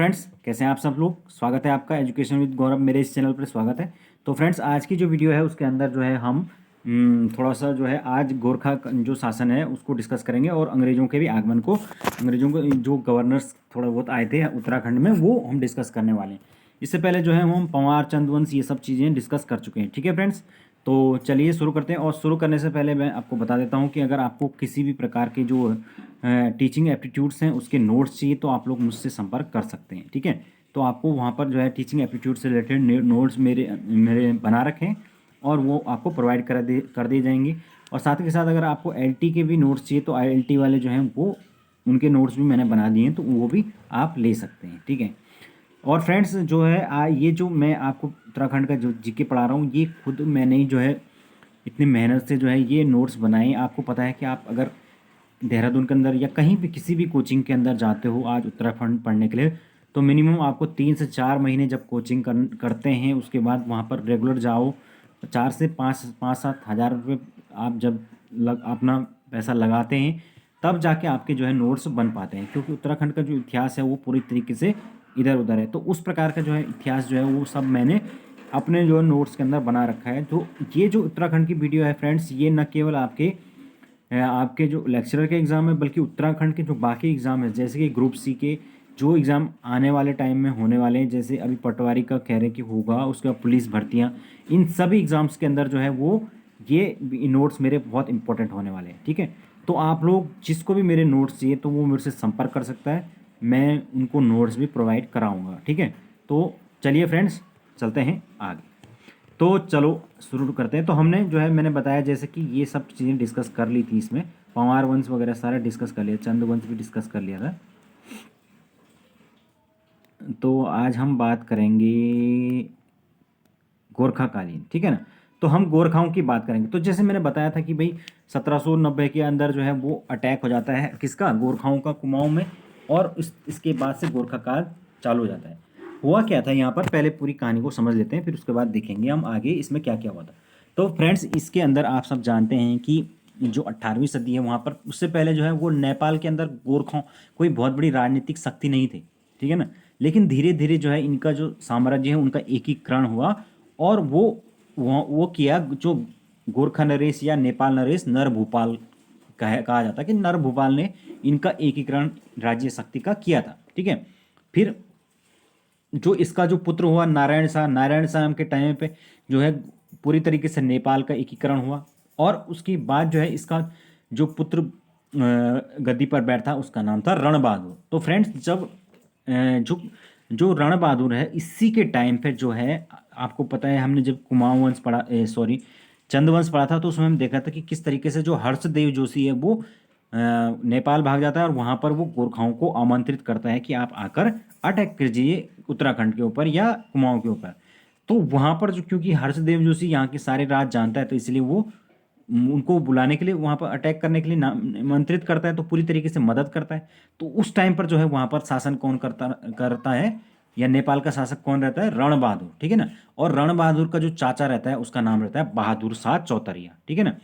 Friends, कैसे हैं आप सब लोग। स्वागत है आपका एजुकेशन विद गौरव मेरे इस चैनल पर स्वागत है। तो फ्रेंड्स, आज की जो वीडियो है उसके अंदर जो है हम थोड़ा सा जो है आज गोरखा जो शासन है उसको डिस्कस करेंगे और अंग्रेज़ों के भी आगमन को, अंग्रेज़ों को जो गवर्नर्स थोड़ा बहुत आए थे उत्तराखंड में वो हम डिस्कस करने वाले हैं। इससे पहले जो है हम पंवार, चंदवंश ये सब चीज़ें डिस्कस कर चुके हैं। ठीक है फ्रेंड्स, तो चलिए शुरू करते हैं। और शुरू करने से पहले मैं आपको बता देता हूँ कि अगर आपको किसी भी प्रकार के जो टीचिंग एप्टीट्यूड्स हैं उसके नोट्स चाहिए तो आप लोग मुझसे संपर्क कर सकते हैं। ठीक है, तो आपको वहाँ पर जो है टीचिंग एप्टीट्यूड से रिलेटेड नोट्स मेरे मेरे बना रखे हैं और वो आपको प्रोवाइड कर दिए जाएंगे। और साथ के साथ अगर आपको एलटी के भी नोट्स चाहिए तो आईएलटी वाले जो हैं वो उनके नोट्स भी मैंने बना दिए हैं, तो वो भी आप ले सकते हैं। ठीक है, और फ्रेंड्स जो है ये जो मैं आपको उत्तराखंड का जो जीके पढ़ा रहा हूँ ये खुद मैंने ही जो है इतनी मेहनत से जो है ये नोट्स बनाए। आपको पता है कि आप अगर देहरादून के अंदर या कहीं भी किसी भी कोचिंग के अंदर जाते हो आज उत्तराखंड पढ़ने के लिए, तो मिनिमम आपको 3 से 4 महीने जब कोचिंग करते हैं उसके बाद वहाँ पर रेगुलर जाओ। 4 से 5 7 हज़ार रुपये आप जब अपना पैसा लगाते हैं तब जाके आपके जो है नोट्स बन पाते हैं, क्योंकि उत्तराखंड का जो इतिहास है वो पूरी तरीके से इधर उधर है। तो उस प्रकार का जो है इतिहास जो है वो सब मैंने अपने जो नोट्स के अंदर बना रखा है। तो ये जो उत्तराखंड की वीडियो है फ्रेंड्स, ये न केवल आपके जो लेक्चरर के एग्ज़ाम है बल्कि उत्तराखंड के जो बाकी एग्ज़ाम है, जैसे कि ग्रुप सी के जो एग्ज़ाम आने वाले टाइम में होने वाले हैं, जैसे अभी पटवारी का कह रहे कि होगा, उसके बाद पुलिस भर्तियाँ, इन सभी एग्ज़ाम्स के अंदर जो है वो ये नोट्स मेरे बहुत इंपॉर्टेंट होने वाले हैं। ठीक है, तो आप लोग जिसको भी मेरे नोट्स चाहिए तो वो मेरे से संपर्क कर सकता है, मैं उनको नोट्स भी प्रोवाइड कराऊँगा। ठीक है, तो चलिए फ्रेंड्स चलते हैं आगे। तो चलो शुरू करते हैं। तो हमने जो है मैंने बताया जैसे कि ये सब चीज़ें डिस्कस कर ली थी, इसमें पंवार वंश वगैरह सारा डिस्कस कर लिया, चंद वंश भी डिस्कस कर लिया था। तो आज हम बात करेंगे गोरखाकालीन। ठीक है ना, तो हम गोरखाओं की बात करेंगे। तो जैसे मैंने बताया था कि भाई 1790 के अंदर जो है वो अटैक हो जाता है किसका, गोरखाओं का कुमाऊं में, और इसके बाद से गोरखा काल चालू हो जाता है। हुआ क्या था यहाँ पर, पहले पूरी कहानी को समझ लेते हैं, फिर उसके बाद देखेंगे हम आगे इसमें क्या क्या हुआ था। तो फ्रेंड्स, इसके अंदर आप सब जानते हैं कि जो 18वीं सदी है वहाँ पर, उससे पहले जो है वो नेपाल के अंदर गोरखाओं कोई बहुत बड़ी राजनीतिक शक्ति नहीं थी। ठीक है ना, लेकिन धीरे धीरे जो है इनका जो साम्राज्य है उनका एकीकरण हुआ और वो किया जो गोरखा नरेश या नेपाल नरेश नर भूपाल कहा जाता है कि नर भूपाल ने इनका एकीकरण राज्य शक्ति का किया था। ठीक है, फिर जो इसका जो पुत्र हुआ नारायण शाह के टाइम पे जो है पूरी तरीके से नेपाल का एकीकरण हुआ। और उसके बाद जो है इसका जो पुत्र गद्दी पर बैठा उसका नाम था रण बहादुर। तो फ्रेंड्स, जब जो जो रण बहादुर है इसी के टाइम पे जो है आपको पता है, हमने जब कुमाऊं वंश पढ़ा, सॉरी चंद्रवंश पढ़ा था, तो उसमें हम देखा था कि किस तरीके से जो हर्षदेव जोशी है वो नेपाल भाग जाता है और वहाँ पर वो गोरखाओं को आमंत्रित करता है कि आप आकर अटैक कीजिए उत्तराखंड के ऊपर या कुमाऊं के ऊपर। तो वहाँ पर जो, क्योंकि हर्षदेव जोशी यहाँ के सारे राज जानता है, तो इसलिए वो उनको बुलाने के लिए, वहाँ पर अटैक करने के लिए आमंत्रित करता है, तो पूरी तरीके से मदद करता है। तो उस टाइम पर जो है वहाँ पर शासन कौन करता करता है, या नेपाल का शासक कौन रहता है, रण बहादुर। ठीक है ना, और रण बहादुर का जो चाचा रहता है उसका नाम रहता है बहादुर शाह चौतरिया। ठीक है ना,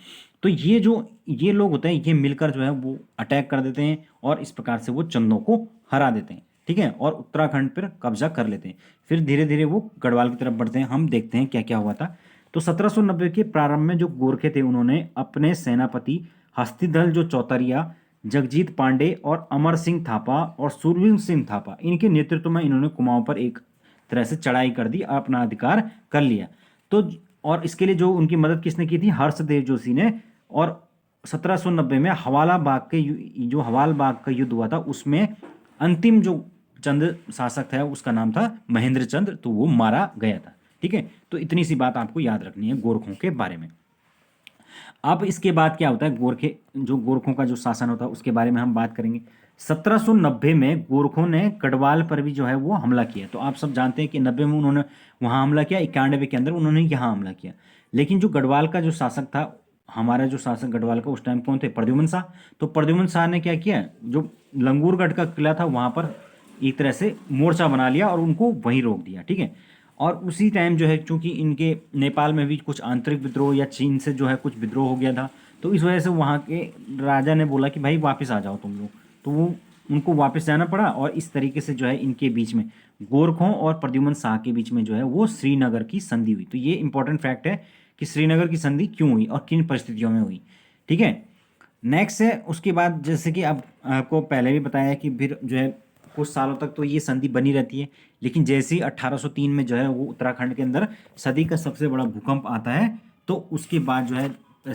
तो ये लोग होते हैं, ये मिलकर जो है वो अटैक कर देते हैं और इस प्रकार से वो चंदों को हरा देते हैं। ठीक है, और उत्तराखंड पर कब्जा कर लेते हैं। फिर धीरे धीरे वो गढ़वाल की तरफ बढ़ते हैं। हम देखते हैं क्या क्या हुआ था। तो 1790 के प्रारंभ में जो गोरखे थे उन्होंने अपने सेनापति हस्तिदल जो चौतरिया, जगजीत पांडे और अमर सिंह थापा और सूरवीर सिंह थापा, इनके नेतृत्व में इन्होंने कुमाऊं पर एक तरह से चढ़ाई कर दी, अपना अधिकार कर लिया। तो और इसके लिए जो उनकी मदद किसने की थी, हर्षदेव जोशी ने। और 1790 में जो हवाल बाग का युद्ध हुआ था उसमें अंतिम जो चंद शासक था उसका नाम था महेंद्र चंद्र, तो वो मारा गया था। ठीक है, तो इतनी सी बात आपको याद रखनी है गोरखों के बारे में। अब इसके बाद क्या होता है, गोरखों का जो शासन होता है उसके बारे में हम बात करेंगे। 1790 में गोरखों ने गढ़वाल पर भी जो है वो हमला किया। तो आप सब जानते हैं कि 90 में उन्होंने वहाँ हमला किया, 91 के अंदर उन्होंने यहाँ हमला किया। लेकिन जो गढ़वाल का जो शासक था, हमारा जो शासक गढ़वाल का उस टाइम कौन थे, प्रद्युम्न शाह। तो प्रद्युम्न शाह ने क्या किया, जो लंगूरगढ़ का किला था वहाँ पर एक तरह से मोर्चा बना लिया और उनको वहीं रोक दिया। ठीक है, और उसी टाइम जो है चूंकि इनके नेपाल में भी कुछ आंतरिक विद्रोह या चीन से जो है कुछ विद्रोह हो गया था, तो इस वजह से वहाँ के राजा ने बोला कि भाई वापस आ जाओ तुम लोग। तो वो उनको वापस जाना पड़ा, और इस तरीके से जो है इनके बीच में, गोरखों और प्रद्युमन शाह के बीच में जो है वो श्रीनगर की संधि हुई। तो ये इंपॉर्टेंट फैक्ट है कि श्रीनगर की संधि क्यों हुई और किन परिस्थितियों में हुई। ठीक है, नेक्स्ट है उसके बाद, जैसे कि अब आपको पहले भी बताया कि फिर जो है कुछ सालों तक तो ये संधि बनी रहती है, लेकिन जैसे ही 1803 में जो है वो उत्तराखंड के अंदर सदी का सबसे बड़ा भूकंप आता है, तो उसके बाद जो है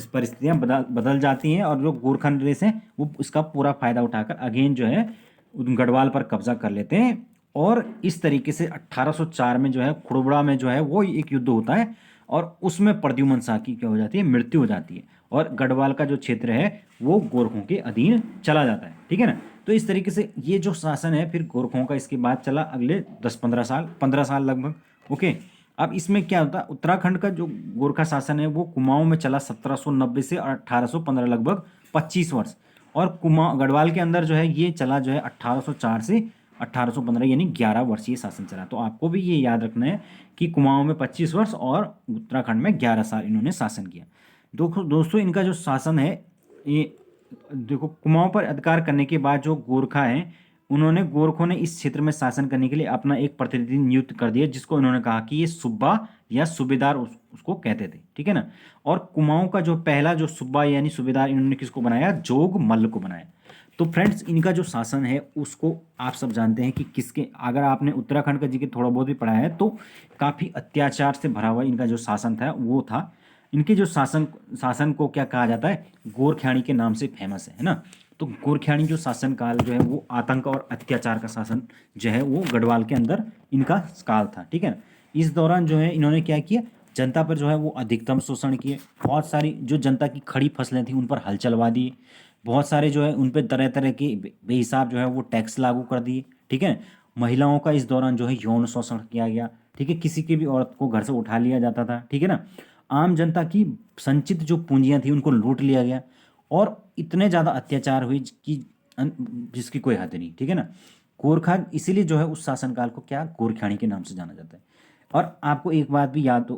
परिस्थितियां बदल बदल जाती हैं, और जो गोरखा नरेश हैं वो इसका पूरा फायदा उठाकर अगेन जो है गढ़वाल पर कब्जा कर लेते हैं। और इस तरीके से 1804 में जो है खुड़बड़ा में जो है वो एक युद्ध होता है, और उसमें प्रद्युमन शाह की क्या हो जाती है, मृत्यु हो जाती है, और गढ़वाल का जो क्षेत्र है वो गोरखों के अधीन चला जाता है। ठीक है ना। तो इस तरीके से ये जो शासन है फिर गोरखों का इसके बाद चला अगले 10-15 साल, 15 साल लगभग। ओके, अब इसमें क्या होता है, उत्तराखंड का जो गोरखा शासन है वो कुमाऊं में चला 1790 से 1815, लगभग 25 वर्ष। और कुमाऊं गढ़वाल के अंदर जो है ये चला जो है 1804 से 1815, यानी 11 वर्षीय शासन चला। तो आपको भी ये याद रखना है कि कुमाऊं में 25 वर्ष और उत्तराखंड में 11 साल इन्होंने शासन किया। दोस्तों इनका जो शासन है, ये देखो, कुमाऊं पर अधिकार करने के बाद जो गोरखा हैं, उन्होंने गोरखों ने इस क्षेत्र में शासन करने के लिए अपना एक प्रतिनिधि नियुक्त कर दिया, जिसको इन्होंने कहा कि ये सुब्बा या सूबेदार उसको कहते थे। ठीक है ना। और कुमाऊं का जो पहला जो सुब्बा यानी सूबेदार इन्होंने किसको बनाया, जोग मल्ल को बनाया। तो फ्रेंड्स इनका जो शासन है उसको आप सब जानते हैं कि किसके, अगर आपने उत्तराखंड का जिक्र थोड़ा बहुत भी पढ़ा है तो काफ़ी अत्याचार से भरा हुआ इनका जो शासन था वो था। इनके जो शासन को क्या कहा जाता है, गोरख्याणी के नाम से फेमस है ना। तो गोरख्याणी जो शासन काल जो है वो आतंक और अत्याचार का शासन जो है वो गढ़वाल के अंदर इनका काल था। ठीक है ना। इस दौरान जो है इन्होंने क्या किया, जनता पर जो है वो अधिकतम शोषण किए, बहुत सारी जो जनता की खड़ी फसलें थी उन पर हल चलवा दिए, बहुत सारे जो है उन पर तरह तरह के बेहिसाब जो है वो टैक्स लागू कर दिए। ठीक है। महिलाओं का इस दौरान जो है यौन शोषण किया गया। ठीक है, किसी की भी औरत को घर से उठा लिया जाता था। ठीक है ना। आम जनता की संचित जो पूंजियां थी उनको लूट लिया गया, और इतने ज़्यादा अत्याचार हुए जिसकी कोई हद नहीं। ठीक है ना। गोरखा इसीलिए जो है उस शासनकाल को क्या, गोरख्याणी के नाम से जाना जाता है। और आपको एक बात भी याद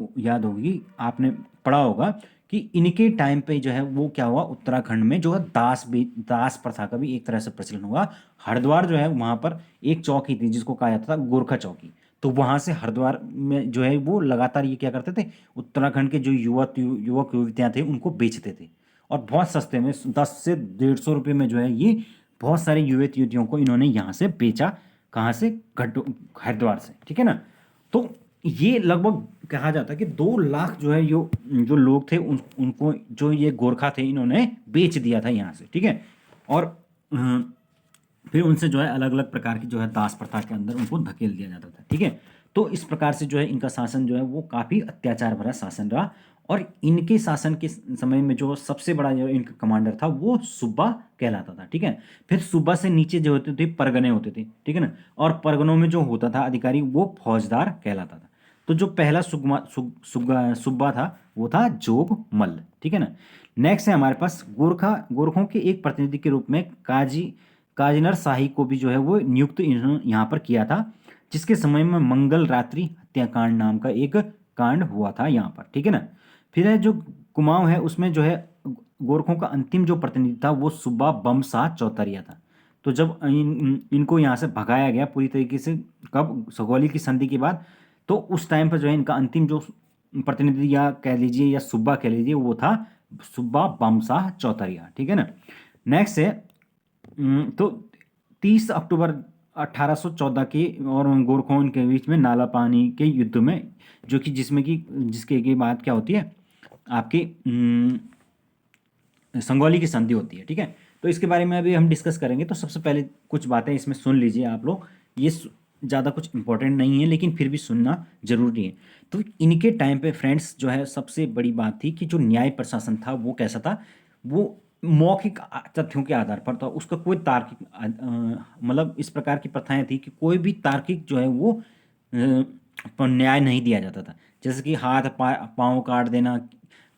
होगी, आपने पढ़ा होगा कि इनके टाइम पे जो है वो क्या हुआ, उत्तराखंड में जो है दास प्रथा का भी एक तरह से प्रचलन हुआ। हरिद्वार जो है वहाँ पर एक चौकी थी जिसको कहा जाता था गोरखा चौकी। तो वहाँ से हरिद्वार में जो है वो लगातार ये क्या करते थे, उत्तराखंड के जो युवक युवतियाँ थे उनको बेचते थे, और बहुत सस्ते में 10 से 150 रुपये में जो है ये बहुत सारे युवक युवतियों को इन्होंने यहाँ से बेचा। कहाँ से, हरिद्वार से। ठीक है ना। तो ये लगभग कहा जाता है कि 2 लाख जो है जो लोग थे उनको जो ये गोरखा थे इन्होंने बेच दिया था यहाँ से। ठीक है। और फिर उनसे जो है अलग अलग प्रकार की जो है दास प्रथा के अंदर उनको धकेल दिया जाता था। ठीक है। तो इस प्रकार से जो है इनका शासन जो है वो काफ़ी अत्याचार भरा शासन रहा। और इनके शासन के समय में जो सबसे बड़ा जो इनका कमांडर था वो सुब्बा कहलाता था। ठीक है। फिर सुब्बा से नीचे जो होते थे परगने होते थे। ठीक है ना। और परगनों में जो होता था अधिकारी वो फौजदार कहलाता था। तो जो पहला सुब्बा था वो था जोग मल्ल। ठीक है ना। नेक्स्ट है हमारे पास गोरखों के एक प्रतिनिधि के रूप में काजिनर शाही को भी जो है वो नियुक्त इन्होंने यहाँ पर किया था, जिसके समय में मंगल रात्रि हत्याकांड नाम का एक कांड हुआ था यहाँ पर। ठीक है ना। फिर है जो कुमाऊं है उसमें जो है गोरखों का अंतिम जो प्रतिनिधि था वो सुब्बा बम शाह चौतरिया था। तो जब इनको यहाँ से भगाया गया पूरी तरीके से, कब, सगौली की संधि के बाद, तो उस टाइम पर जो है इनका अंतिम जो प्रतिनिधि या कह लीजिए या सुब्बा कह लीजिए वो था सुब्बा बम शाह चौतरिया। ठीक है ना। नेक्स्ट है तो 30 अक्टूबर 1814 के और गोरखों के बीच में नाला पानी के युद्ध में, जो कि जिसके के बाद क्या होती है आपकी संगौली की संधि होती है। ठीक है। तो इसके बारे में अभी हम डिस्कस करेंगे। तो सबसे पहले कुछ बातें इसमें सुन लीजिए आप लोग, ये ज़्यादा कुछ इंपॉर्टेंट नहीं है लेकिन फिर भी सुनना जरूरी है। तो इनके टाइम पे फ्रेंड्स जो है सबसे बड़ी बात थी कि जो न्याय प्रशासन था वो कैसा था, वो मौखिक तथ्यों के आधार पर था। उसका कोई तार्किक मतलब इस प्रकार की प्रथाएं थी कि कोई भी तार्किक जो है वो पर न्याय नहीं दिया जाता था। जैसे कि हाथ पाँव काट देना,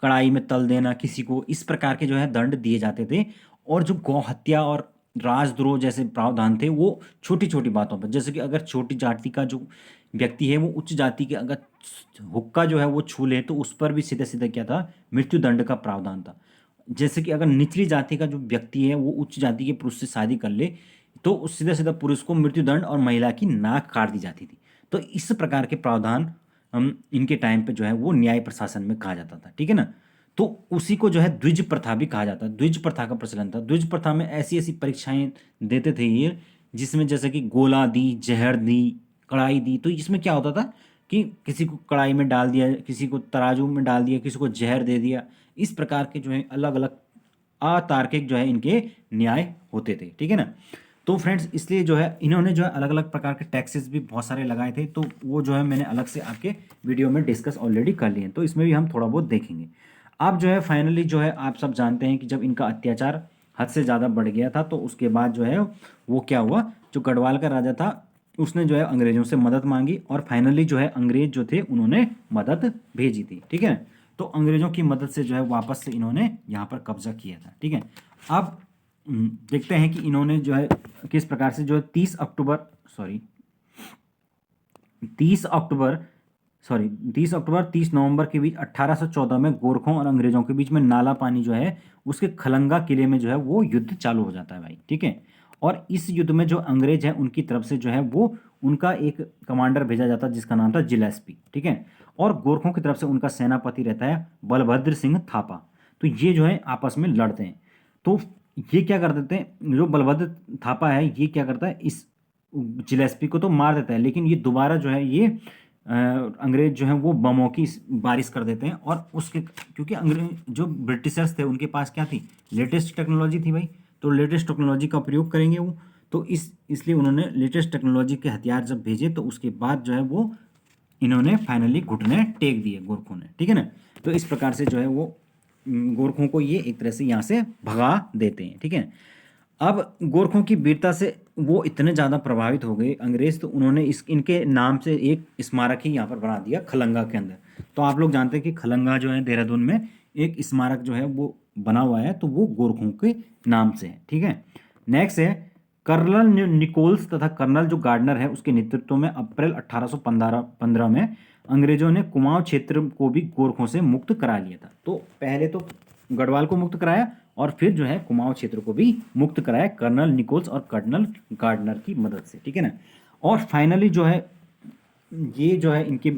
कड़ाई में तल देना किसी को, इस प्रकार के जो है दंड दिए जाते थे। और जो गौ हत्या और राजद्रोह जैसे प्रावधान थे वो छोटी छोटी बातों पर, जैसे कि अगर छोटी जाति का जो व्यक्ति है वो उच्च जाति के अगर हुक्का जो है वो छू ले तो उस पर भी सीधे सीधे क्या था, मृत्यु दंड का प्रावधान था। जैसे कि अगर निचली जाति का जो व्यक्ति है वो उच्च जाति के पुरुष से शादी कर ले तो सीधा सीधा पुरुष को मृत्युदंड और महिला की नाक काट दी जाती थी। तो इस प्रकार के प्रावधान हम इनके टाइम पे जो है वो न्याय प्रशासन में कहा जाता था, ठीक है ना। तो उसी को जो है द्विज प्रथा भी कहा जाता है। द्विज प्रथा का प्रचलन था। द्विज प्रथा में ऐसी ऐसी परीक्षाएं देते थे ये, जिसमें जैसे कि गोला दी, जहर दी, कढ़ाई दी। तो इसमें क्या होता था कि किसी को कढ़ाई में डाल दिया, किसी को तराजू में डाल दिया, किसी को जहर दे दिया। इस प्रकार के जो है अलग अलग अतार्किक जो है इनके न्याय होते थे, ठीक है ना। तो फ्रेंड्स इसलिए जो है इन्होंने जो है अलग अलग प्रकार के टैक्सेस भी बहुत सारे लगाए थे। तो वो जो है मैंने अलग से आपके वीडियो में डिस्कस ऑलरेडी कर लिए हैं, तो इसमें भी हम थोड़ा बहुत देखेंगे। अब जो है फाइनली जो है आप सब जानते हैं कि जब इनका अत्याचार हद से ज़्यादा बढ़ गया था, तो उसके बाद जो है वो क्या हुआ, जो गढ़वाल का राजा था उसने जो है अंग्रेज़ों से मदद मांगी, और फाइनली जो है अंग्रेज जो थे उन्होंने मदद भेजी थी, ठीक है। तो अंग्रेज़ों की मदद से जो है वापस से इन्होंने यहाँ पर कब्जा किया था, ठीक है। अब देखते हैं कि इन्होंने जो है किस प्रकार से जो है 30 नवंबर के बीच 1814 में गोरखों और अंग्रेजों के बीच में नाला पानी जो है उसके खलंगा किले में जो है वो युद्ध चालू हो जाता है भाई, ठीक है। और इस युद्ध में जो अंग्रेज है उनकी तरफ से जो है वो उनका एक कमांडर भेजा जाता है जिसका नाम था जिलेस्पी, ठीक है। और गोरखों की तरफ से उनका सेनापति रहता है बलभद्र सिंह थापा। तो ये जो है आपस में लड़ते हैं। तो ये क्या कर देते हैं, जो बलभद्र थापा है ये क्या करता है, इस जिलेस्पी को तो मार देता है, लेकिन ये दोबारा जो है ये अंग्रेज जो है वो बमों की बारिश कर देते हैं। और उसके क्योंकि अंग्रेज जो ब्रिटिशर्स थे उनके पास क्या थी, लेटेस्ट टेक्नोलॉजी थी भाई। तो लेटेस्ट टेक्नोलॉजी का प्रयोग करेंगे वो, तो इसलिए उन्होंने लेटेस्ट टेक्नोलॉजी के हथियार जब भेजे तो उसके बाद जो है वो इन्होंने फाइनली घुटने टेक दिए गोरखों ने, ठीक है ना। तो इस प्रकार से जो है वो गोरखों को ये एक तरह से यहाँ से भगा देते हैं, ठीक है। अब गोरखों की वीरता से वो इतने ज़्यादा प्रभावित हो गए अंग्रेज, तो उन्होंने इनके नाम से एक स्मारक ही यहाँ पर बना दिया खलंगा के अंदर। तो आप लोग जानते हैं कि खलंगा जो है देहरादून में एक स्मारक जो है वो बना हुआ है, तो वो गोरखों के नाम से है, ठीक है। नेक्स्ट है कर्नल निकोल्स तथा कर्नल जो गार्डनर है उसके नेतृत्व में अप्रैल 1815 में अंग्रेजों ने कुमाऊं क्षेत्र को भी गोरखों से मुक्त करा लिया था। तो पहले तो गढ़वाल को मुक्त कराया और फिर जो है कुमाऊं क्षेत्र को भी मुक्त कराया कर्नल निकोल्स और कर्नल गार्डनर की मदद से, ठीक है ना। और फाइनली जो है ये जो है इनके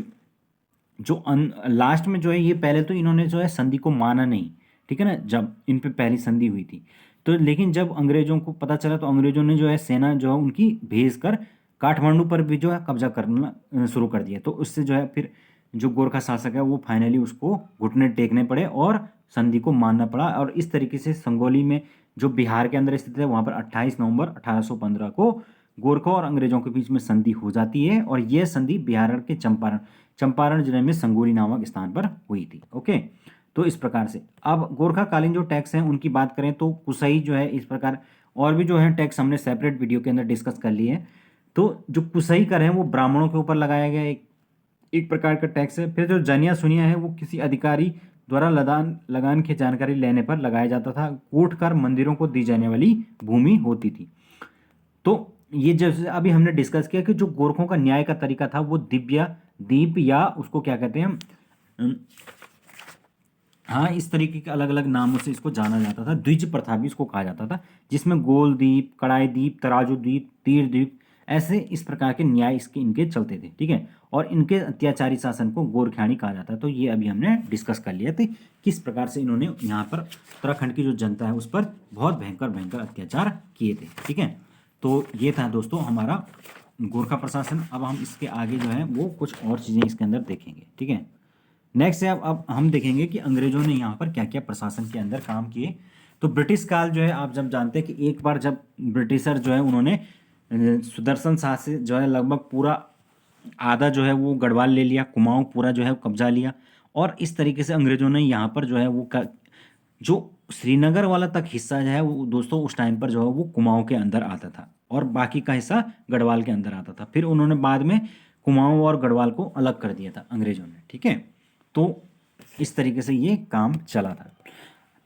जो लास्ट में जो है ये पहले तो इन्होंने जो है संधि को माना नहीं, ठीक है ना, जब इन पे पहली संधि हुई थी। तो लेकिन जब अंग्रेजों को पता चला तो अंग्रेजों ने जो है सेना जो है उनकी भेज कर काठमांडू पर भी जो है कब्जा करना शुरू कर दिया। तो उससे जो है फिर जो गोरखा शासक है वो फाइनली उसको घुटने टेकने पड़े और संधि को मानना पड़ा। और इस तरीके से संगोली में जो बिहार के अंदर स्थित है वहाँ पर 28 नवंबर 1815 को गोरखों और अंग्रेजों के बीच में संधि हो जाती है। और यह संधि बिहार के चंपारण जिले में संगोली नामक स्थान पर हुई थी, ओके। तो इस प्रकार से अब गोरखाकालीन जो टैक्स हैं उनकी बात करें तो कुसई जो है इस प्रकार, और भी जो है टैक्स हमने सेपरेट वीडियो के अंदर डिस्कस कर लिए हैं। तो जो कुसई कर है वो ब्राह्मणों के ऊपर लगाया गया एक प्रकार का टैक्स है। फिर जो जनिया सुनिया है वो किसी अधिकारी द्वारा लगान की जानकारी लेने पर लगाया जाता था। कोटकर मंदिरों को दी जाने वाली भूमि होती थी। तो ये जैसे अभी हमने डिस्कस किया कि जो गोरखों का न्याय का तरीका था वो दीप या उसको क्या कहते हैं, हाँ इस तरीके के अलग अलग नामों से इसको जाना जाता था। द्विज प्रथा भी इसको कहा जाता था, जिसमें गोल दीप, कड़ाई दीप, तराजू दीप, तीर दीप, ऐसे इस प्रकार के न्याय इनके चलते थे, ठीक है। और इनके अत्याचारी शासन को गोरखियानी कहा जाता है। तो ये अभी हमने डिस्कस कर लिया था किस प्रकार से इन्होंने यहाँ पर उत्तराखंड की जो जनता है उस पर बहुत भयंकर भयंकर अत्याचार किए थे, ठीक है। तो ये था दोस्तों हमारा गोरखा प्रशासन। अब हम इसके आगे जो है वो कुछ और चीज़ें इसके अंदर देखेंगे, ठीक है। नेक्स्ट है अब हम देखेंगे कि अंग्रेजों ने यहाँ पर क्या क्या प्रशासन के अंदर काम किए। तो ब्रिटिश काल जो है आप जब जानते हैं कि एक बार जब ब्रिटिशर जो है उन्होंने सुदर्शन शाह से जो है लगभग पूरा आधा जो है वो गढ़वाल ले लिया, कुमाऊं पूरा जो है कब्जा लिया। और इस तरीके से अंग्रेजों ने यहाँ पर जो है वो जो श्रीनगर वाला तक हिस्सा जो है वो दोस्तों उस टाइम पर जो है वो कुमाऊं के अंदर आता था और बाकी का हिस्सा गढ़वाल के अंदर आता था। फिर उन्होंने बाद में कुमाऊं और गढ़वाल को अलग कर दिया था अंग्रेजों ने, ठीक है। तो इस तरीके से ये काम चला था।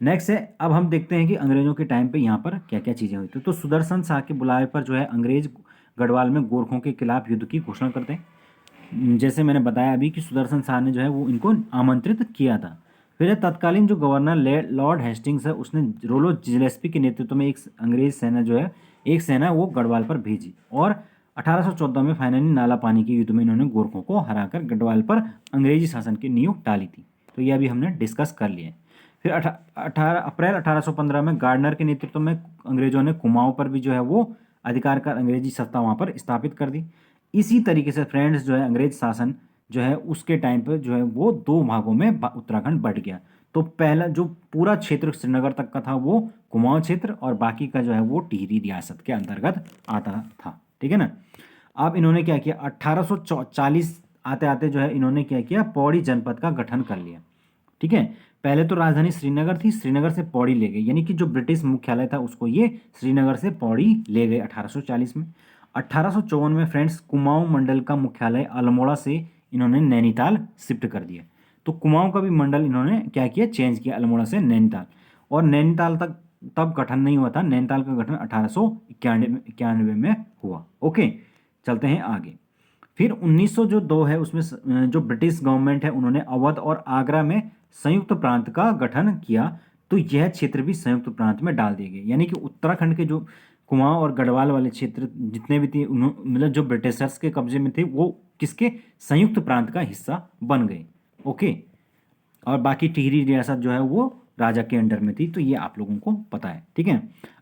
नेक्स्ट है अब हम देखते हैं कि अंग्रेजों के टाइम पे यहाँ पर क्या क्या चीज़ें हुई थी। तो सुदर्शन शाह के बुलावे पर जो है अंग्रेज गढ़वाल में गोरखों के खिलाफ युद्ध की घोषणा करते हैं। जैसे मैंने बताया अभी कि सुदर्शन शाह ने जो है वो इनको आमंत्रित किया था। फिर तत्कालीन जो गवर्नर लॉर्ड हेस्टिंग्स है उसने रोलो जिलेस्पी के नेतृत्व में एक अंग्रेज सेना जो है एक सेना वो गढ़वाल पर भेजी और 1814 में फाइनली नाला पानी के युद्ध में इन्होंने गोरखों को हराकर गढ़वाल पर अंग्रेजी शासन की नींव डाली थी। तो यह भी हमने डिस्कस कर लिया है। फिर 18 अप्रैल 1815 में गार्डनर के नेतृत्व में अंग्रेजों ने कुमाऊं पर भी जो है वो अधिकार कर अंग्रेजी सत्ता वहाँ पर स्थापित कर दी। इसी तरीके से फ्रेंड्स जो है अंग्रेज शासन जो है उसके टाइम पर जो है वो दो भागों में उत्तराखंड बंट गया। तो पहला जो पूरा क्षेत्र श्रीनगर तक का था वो कुमाऊं क्षेत्र और बाकी का जो है वो टिहरी रियासत के अंतर्गत आता था। ठीक है ना। अब इन्होंने क्या किया, 1840 आते आते जो है इन्होंने क्या किया, पौड़ी जनपद का गठन कर लिया। ठीक है, पहले तो राजधानी श्रीनगर थी, श्रीनगर से पौड़ी ले गए, यानी कि जो ब्रिटिश मुख्यालय था उसको ये श्रीनगर से पौड़ी ले गए 1840 में। 1854 में फ्रेंड्स कुमाऊं मंडल का मुख्यालय अल्मोड़ा से इन्होंने नैनीताल शिफ्ट कर दिया। तो कुमाऊं का भी मंडल इन्होंने क्या किया, चेंज किया अल्मोड़ा से नैनीताल। और नैनीताल तक तब गठन नहीं हुआ था, नैनीताल का गठन 1891 में हुआ। ओके, चलते हैं आगे। फिर 1902 है उसमें जो ब्रिटिश गवर्नमेंट है उन्होंने अवध और आगरा में संयुक्त प्रांत का गठन किया। तो यह क्षेत्र भी संयुक्त प्रांत में डाल दिए गए, यानी कि उत्तराखंड के जो कुमाऊं और गढ़वाल वाले क्षेत्र जितने भी थे मतलब जो ब्रिटिशर्स के कब्जे में थे वो किसके, संयुक्त प्रांत का हिस्सा बन गए। ओके, और बाकी टिहरी रियासत जो है वो राजा के अंडर में थी। तो ये आप लोगों को पता है। ठीक है,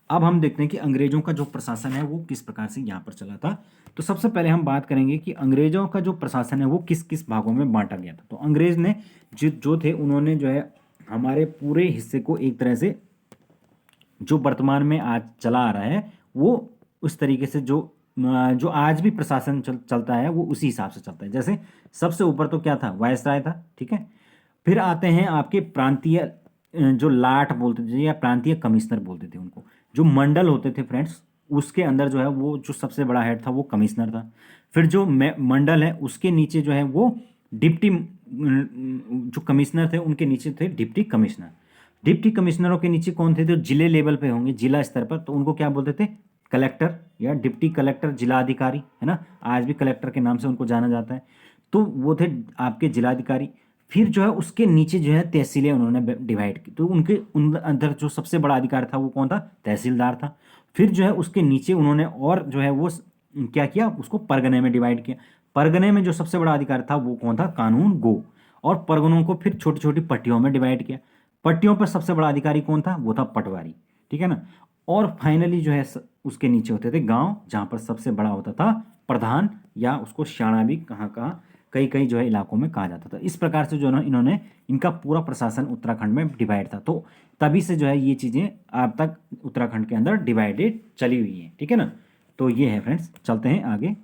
अब हम देखते हैं कि अंग्रेजों का जो प्रशासन है वो किस प्रकार से यहाँ पर चला था। तो सबसे पहले हम बात करेंगे कि अंग्रेजों का जो प्रशासन है वो किस किस भागों में बांटा गया था। तो अंग्रेज ने जो थे उन्होंने जो है हमारे पूरे हिस्से को एक तरह से जो वर्तमान में आज चला आ रहा है वो उस तरीके से जो आज भी प्रशासन चलता है वो उसी हिसाब से चलता है। जैसे सबसे ऊपर तो क्या था, वायसराय था। ठीक है, फिर आते हैं आपके प्रांतीय जो लाट बोलते थे या प्रांतीय कमिश्नर बोलते थे उनको। जो मंडल होते थे फ्रेंड्स उसके अंदर जो है वो जो सबसे बड़ा हेड था वो कमिश्नर था। फिर जो मंडल है उसके नीचे जो है वो डिप्टी जो कमिश्नर थे उनके नीचे थे डिप्टी कमिश्नर। डिप्टी कमिश्नरों के नीचे कौन थे, जो जिले लेवल पे होंगे, जिला स्तर पर, तो उनको क्या बोलते थे, कलेक्टर या डिप्टी कलेक्टर, जिलाधिकारी, है ना। आज भी कलेक्टर के नाम से उनको जाना जाता है। तो वो थे आपके जिलाधिकारी। फिर जो है उसके नीचे जो है तहसीलें उन्होंने डिवाइड की। तो उनके अंदर जो सबसे बड़ा अधिकार था वो कौन था, तहसीलदार था। फिर जो है उसके नीचे उन्होंने और जो है वो क्या किया, उसको परगने में डिवाइड किया। परगने में जो सबसे बड़ा अधिकार था वो कौन था, कानून गो। और परगनों को फिर छोटी छोटी पट्टियों में डिवाइड किया। पट्टियों पर सबसे बड़ा अधिकारी कौन था, वो था पटवारी। ठीक है ना। और फाइनली जो है उसके नीचे होते थे गांव, जहां पर सबसे बड़ा होता था प्रधान, या उसको श्याणा भी कहाँ कहाँ कई कई जो है इलाकों में कहा जाता था। इस प्रकार से जो है इन्होंने इनका पूरा प्रशासन उत्तराखंड में डिवाइड था। तो तभी से जो है ये चीज़ें अब तक उत्तराखंड के अंदर डिवाइडेड चली हुई हैं। ठीक है ना। तो ये है फ्रेंड्स, चलते हैं आगे।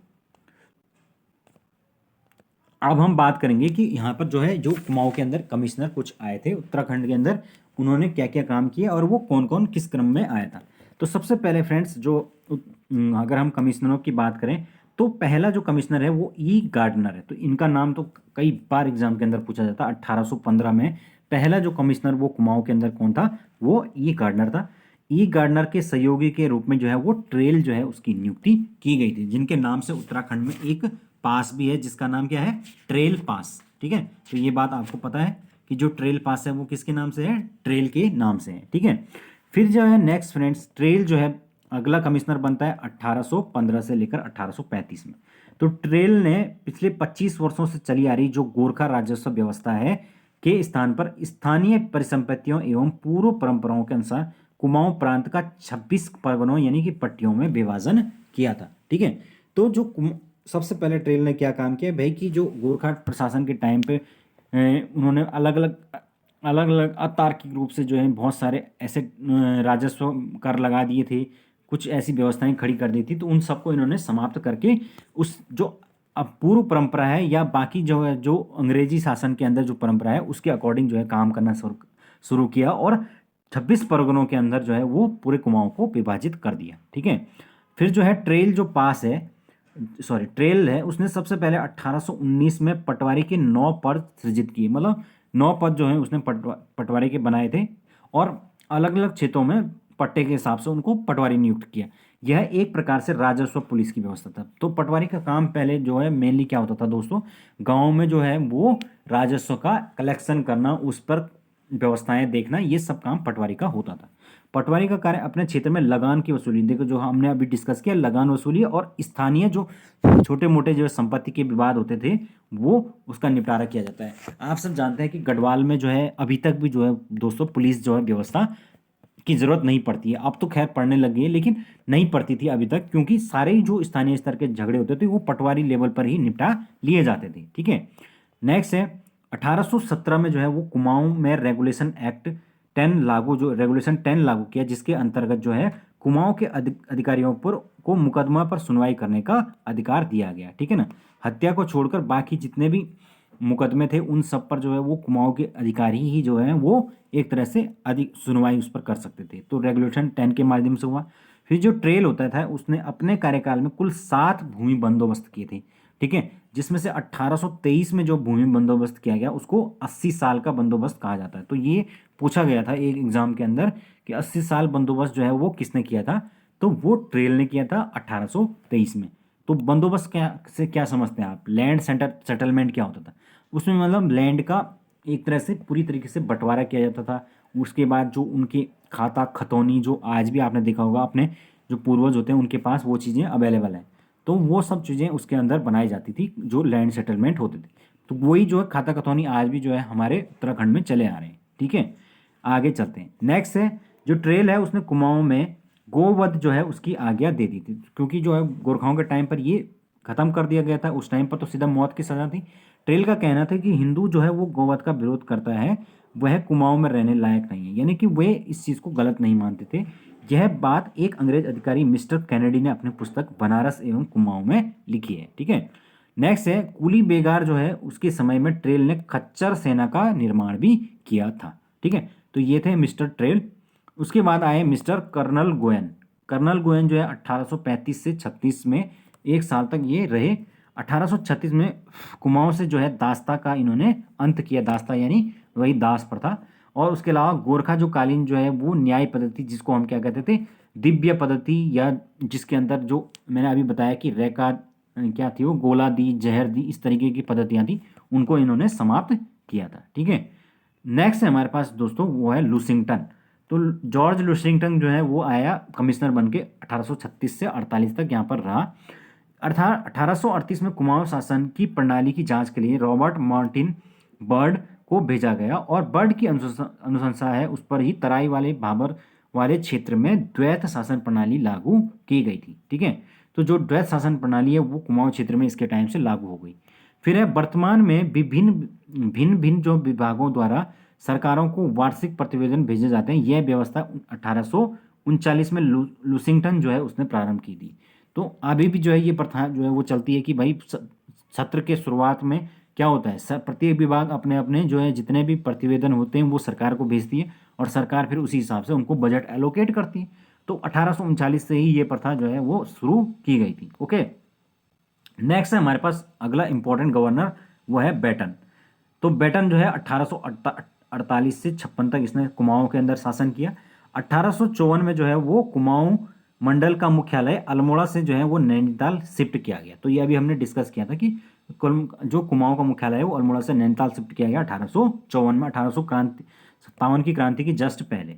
अब हम बात करेंगे कि यहाँ पर जो है जो कुमाऊं के अंदर कमिश्नर कुछ आए थे उत्तराखंड के अंदर, उन्होंने क्या क्या काम किया और वो कौन कौन किस क्रम में आया था। तो सबसे पहले फ्रेंड्स जो अगर हम कमिश्नरों की बात करें तो पहला जो कमिश्नर है वो ई गार्डनर है। तो इनका नाम तो कई बार एग्जाम के अंदर पूछा जाता है। 1815 में पहला जो कमिश्नर वो कुमाऊं के अंदर कौन था, वो ई गार्डनर था। ई गार्डनर के सहयोगी के रूप में जो है वो ट्रेल जो है उसकी नियुक्ति की गई थी, जिनके नाम से उत्तराखंड में एक पास भी है जिसका नाम क्या है, ट्रेल पास। ठीक है, तो ये बात आपको पता है कि जो ट्रेल पास है वो किसके नाम से है, ट्रेल के नाम से है। ठीक है, फिर जो है नेक्स्ट फ्रेंड्स, ट्रेल जो है अगला कमिश्नर बनता है 1815 से लेकर 1835 में। तो ट्रेल ने पिछले 25 वर्षों से चली आ रही जो गोरखा राजस्व व्यवस्था है के स्थान पर स्थानीय परिसंपत्तियों एवं पूर्व परंपराओं के अनुसार कुमाऊं प्रांत का 26 परगनों यानी कि पट्टियों में विभाजन किया था। ठीक है, तो जो सबसे पहले ट्रेल ने क्या काम किया भाई, कि जो गोरखा प्रशासन के टाइम पे उन्होंने अलग अलग अतार्किक रूप से जो है बहुत सारे ऐसे राजस्व कर लगा दिए थे, कुछ ऐसी व्यवस्थाएं खड़ी कर दी थी। तो उन सबको इन्होंने समाप्त करके उस जो अब पूर्व परंपरा है या बाकी जो है जो अंग्रेजी शासन के अंदर जो परंपरा है उसके अकॉर्डिंग जो है काम करना शुरू किया और 26 परगनों के अंदर जो है वो पूरे कुमाऊं को विभाजित कर दिया। ठीक है, फिर जो है ट्रेल जो पास है ट्रेल है उसने सबसे पहले 1819 में पटवारी के 9 पद सृजित किए। मतलब 9 पद जो है उसने पटवारी के बनाए थे और अलग अलग क्षेत्रों में पट्टे के हिसाब से उनको पटवारी नियुक्त किया। यह एक प्रकार से राजस्व पुलिस की व्यवस्था था। तो पटवारी का काम पहले जो है मेनली क्या होता था दोस्तों, गाँव में जो है वो राजस्व का कलेक्शन करना, उस पर व्यवस्थाएं देखना, ये सब काम पटवारी का होता था। पटवारी का कार्य अपने क्षेत्र में लगान की वसूली, देखो जो हमने अभी डिस्कस किया, लगान वसूली और स्थानीय जो छोटे मोटे जो संपत्ति के विवाद होते थे वो उसका निपटारा किया जाता है। आप सब जानते हैं कि गढ़वाल में जो है अभी तक भी जो है दोस्तों पुलिस जो है व्यवस्था की ज़रूरत नहीं पड़ती है। अब तो खैर पड़ने लगी है, लेकिन नहीं पड़ती थी अभी तक, क्योंकि सारे ही जो स्थानीय स्तर के झगड़े होते थे वो पटवारी लेवल पर ही निपटा लिए जाते थे। ठीक है, नेक्स्ट है 1817 में जो है वो कुमाऊं में रेगुलेशन एक्ट 10 लागू, जो रेगुलेशन 10 लागू किया, जिसके अंतर्गत जो है कुमाऊं के अधिकारियों पर को मुकदमा पर सुनवाई करने का अधिकार दिया गया। ठीक है ना, हत्या को छोड़कर बाकी जितने भी मुकदमे थे उन सब पर जो है वो कुमाऊं के अधिकारी ही जो है वो एक तरह से अधिक सुनवाई उस पर कर सकते थे। तो रेगुलेशन 10 के माध्यम से हुआ। फिर जो ट्रेल होता था उसने अपने कार्यकाल में कुल 7 भूमि बंदोबस्त किए थे। ठीक है, जिसमें से 1823 में जो भूमि बंदोबस्त किया गया उसको 80 साल का बंदोबस्त कहा जाता है। तो ये पूछा गया था एक एग्जाम के अंदर कि 80 साल बंदोबस्त जो है वो किसने किया था, तो वो ट्रेल ने किया था 1823 में। तो बंदोबस्त क्या से क्या समझते हैं आप, लैंड सेटलमेंट क्या होता था, उसमें मतलब लैंड का एक तरह से पूरी तरीके से बंटवारा किया जाता था। उसके बाद जो उनके खाता खतौनी जो आज भी आपने देखा होगा अपने जो पूर्वज होते हैं उनके पास वो चीज़ें अवेलेबल हैं, तो वो सब चीज़ें उसके अंदर बनाई जाती थी जो लैंड सेटलमेंट होते थे। तो वही जो है खाता खतौनी आज भी जो है हमारे उत्तराखंड में चले आ रहे हैं। ठीक है, आगे चलते हैं। नेक्स्ट है जो ट्रेल है उसने कुमाऊं में गोवध जो है उसकी आज्ञा दे दी थी, क्योंकि जो है गोरखाओं के टाइम पर ये खत्म कर दिया गया था। उस टाइम पर तो सीधा मौत की सज़ा थी। ट्रेल का कहना था कि हिंदू जो है वो गोवध का विरोध करता है, वह कुमाऊं में रहने लायक नहीं है, यानी कि वे इस चीज़ को गलत नहीं मानते थे। यह बात एक अंग्रेज अधिकारी मिस्टर कैनेडी ने अपनी पुस्तक बनारस एवं कुमाऊं में लिखी है। ठीक है, नेक्स्ट है कुली बेगार जो है उसके समय में ट्रेल ने खच्चर सेना का निर्माण भी किया था। ठीक है, तो ये थे मिस्टर ट्रेल। उसके बाद आए मिस्टर कर्नल गोयन। कर्नल गोयन जो है 1835 से 36 में 1 साल तक ये रहे। 1836 में कुमाऊं से जो है दास्ता का इन्होंने अंत किया, दास्ता यानी वही दास प्रथा। और उसके अलावा गोरखा जो कालीन जो है वो न्याय पद्धति, जिसको हम क्या कहते थे, दिव्य पद्धति, या जिसके अंदर जो मैंने अभी बताया कि रेखा क्या थी वो गोला दी, जहर दी, इस तरीके की पद्धतियाँ थी, उनको इन्होंने समाप्त किया था। ठीक है, नेक्स्ट है हमारे पास दोस्तों वो है लुसिंगटन। तो जॉर्ज लुसिंगटन जो है वो आया कमिश्नर बन के 1836 से 48 तक यहाँ पर रहा। अर्थात 1838 में कुमाऊं शासन की प्रणाली की जांच के लिए रॉबर्ट मार्टिन बर्ड को भेजा गया और बर्ड की अनुशंसा है उस पर ही तराई वाले भाबर वाले क्षेत्र में द्वैत शासन प्रणाली लागू की गई थी। ठीक है, तो जो द्वैत शासन प्रणाली है वो कुमाऊं क्षेत्र में इसके टाइम से लागू हो गई। फिर है वर्तमान में विभिन्न भिन्न भिन्न जो विभागों द्वारा सरकारों को वार्षिक प्रतिवेदन भेजे जाते हैं, यह व्यवस्था 1839 में लुसिंगटन जो है उसने प्रारंभ की थी। तो अभी भी जो है ये प्रथा जो है वो चलती है कि भाई सत्र के शुरुआत में क्या होता है, प्रत्येक विभाग अपने अपने जो है जितने भी प्रतिवेदन होते हैं वो सरकार को भेजती है और सरकार फिर उसी हिसाब से उनको बजट एलोकेट करती है। तो 1839 से ही ये प्रथा जो है वो शुरू की गई थी। ओके, नेक्स्ट है हमारे पास अगला इंपॉर्टेंट गवर्नर, वो है बेटन। तो बेटन जो है 1848 से 56 तक इसने कुमाऊं के अंदर शासन किया। 1854 में जो है वो कुमाऊं मंडल का मुख्यालय अल्मोड़ा से जो है वो नैनीताल शिफ्ट किया गया। तो ये अभी हमने डिस्कस किया था कि जो कुमाऊं का मुख्यालय है वो अल्मोड़ा से नैनीताल शिफ्ट किया गया 1854 में, 1857 की क्रांति की जस्ट पहले।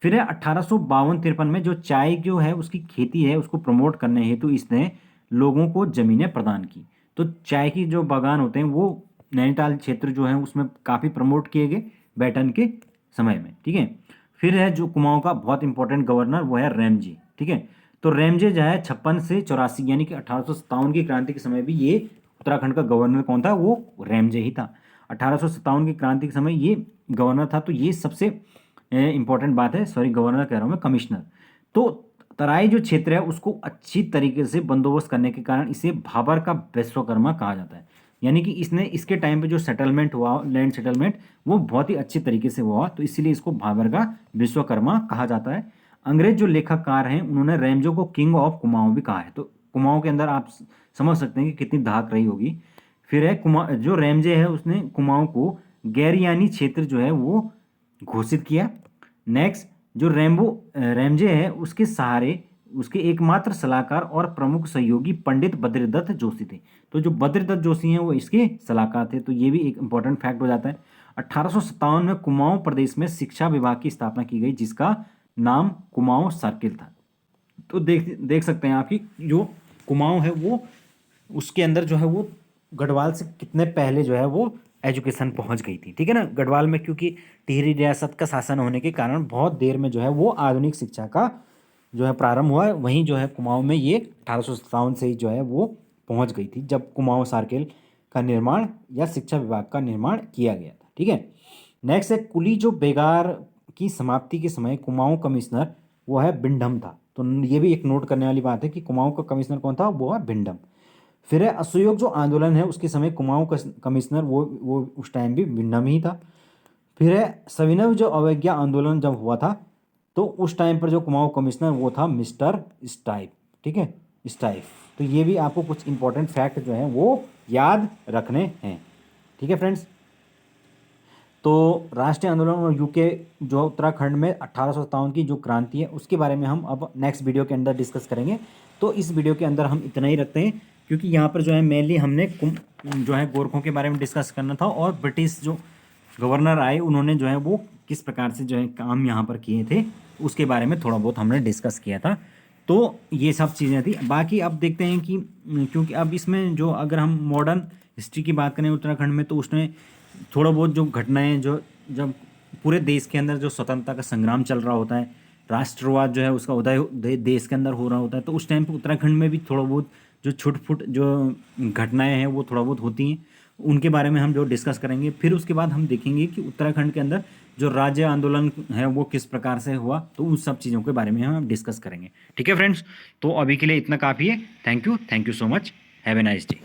फिर है 1852-53 में जो चाय जो है उसकी खेती है उसको प्रमोट करने हेतु इसने लोगों को जमीनें प्रदान की। तो चाय की जो बागान होते हैं वो नैनीताल क्षेत्र जो है उसमें काफ़ी प्रमोट किए गए बेटन के समय में। ठीक है, फिर है जो कुमाऊं का बहुत इंपॉर्टेंट गवर्नर वो है रैमजे। ठीक है, तो रैमजे जो है 56 से 84 यानी कि 1857 की क्रांति के समय भी ये उत्तराखंड का गवर्नर कौन था, वो रैमजे ही था। 1857 की क्रांति के समय ये गवर्नर था। तो ये सबसे इंपॉर्टेंट बात है, सॉरी गवर्नर कह रहा हूँ मैं, कमिश्नर। तो तराई जो क्षेत्र है उसको अच्छी तरीके से बंदोबस्त करने के कारण इसे भाबर का विश्वकर्मा कहा जाता है। यानी कि इसने इसके टाइम पे जो सेटलमेंट हुआ, लैंड सेटलमेंट, वो बहुत ही अच्छी तरीके से हुआ, तो इसीलिए इसको भाबर का विश्वकर्मा कहा जाता है। अंग्रेज जो लेखककार हैं उन्होंने रैमजो को किंग ऑफ कुमाऊं भी कहा है। तो कुमाऊं के अंदर आप समझ सकते हैं कि कितनी धाक रही होगी। फिर है जो रैमजे है उसने कुमाऊं को गैरियानी क्षेत्र जो है वो घोषित किया। नेक्स्ट जो रैमजे है उसके सहारे उसके एकमात्र सलाहकार और प्रमुख सहयोगी पंडित बद्रीदत्त जोशी थे। तो जो बद्रीदत्त जोशी हैं वो इसके सलाहकार थे। तो ये भी एक इंपॉर्टेंट फैक्ट हो जाता है। 1857 में कुमाऊं प्रदेश में शिक्षा विभाग की स्थापना की गई, जिसका नाम कुमाऊं सर्किल था। तो देख सकते हैं आपकी जो कुमाऊं है वो उसके अंदर जो है वो गढ़वाल से कितने पहले जो है वो एजुकेशन पहुंच गई थी, ठीक है ना। गढ़वाल में क्योंकि टिहरी रियासत का शासन होने के कारण बहुत देर में जो है वो आधुनिक शिक्षा का जो है प्रारंभ हुआ है। वहीं जो है कुमाऊं में ये 1857 से ही जो है वो पहुंच गई थी, जब कुमाऊं सर्किल का निर्माण या शिक्षा विभाग का निर्माण किया गया था, ठीक है। नेक्स्ट है कुली जो बेगार की समाप्ति के समय कुमाऊं कमिश्नर वो है भिंडम था। तो ये भी एक नोट करने वाली बात है कि कुमाऊं का कमिश्नर कौन था, वो है भिंडम। फिर है असहयोग जो आंदोलन है उसके समय कुमाऊं का कमिश्नर वो उस टाइम भी भिंडम ही था। फिर है सविनय जो अवज्ञा आंदोलन जब हुआ था तो उस टाइम पर जो कुमाऊं कमिश्नर वो था मिस्टर स्टाइप, ठीक है, स्टाइप। तो ये भी आपको कुछ इंपॉर्टेंट फैक्ट जो है वो याद रखने हैं, ठीक है फ्रेंड्स। तो राष्ट्रीय आंदोलन और यूके जो उत्तराखंड में 1857 की जो क्रांति है उसके बारे में हम अब नेक्स्ट वीडियो के अंदर डिस्कस करेंगे। तो इस वीडियो के अंदर हम इतना ही रखते हैं, क्योंकि यहाँ पर जो है मेनली हमने जो है गोरखों के बारे में डिस्कस करना था, और ब्रिटिश जो गवर्नर आए उन्होंने जो है वो किस प्रकार से जो है काम यहाँ पर किए थे उसके बारे में थोड़ा बहुत हमने डिस्कस किया था। तो ये सब चीज़ें थी। बाकी अब देखते हैं कि क्योंकि अब इसमें जो अगर हम मॉडर्न हिस्ट्री की बात करें उत्तराखंड में, तो उसमें थोड़ा बहुत जो घटनाएं जो जब पूरे देश के अंदर जो स्वतंत्रता का संग्राम चल रहा होता है, राष्ट्रवाद जो है उसका उदय देश के अंदर हो रहा होता है, तो उस टाइम पे उत्तराखंड में भी थोड़ा बहुत जो छुट फुट जो घटनाएं हैं वो थोड़ा बहुत होती हैं, उनके बारे में हम जो डिस्कस करेंगे। फिर उसके बाद हम देखेंगे कि उत्तराखंड के अंदर जो राज्य आंदोलन है वो किस प्रकार से हुआ, तो उन सब चीज़ों के बारे में हम डिस्कस करेंगे, ठीक है फ्रेंड्स। तो अभी के लिए इतना काफ़ी है। Thank you so much. Have a nice day.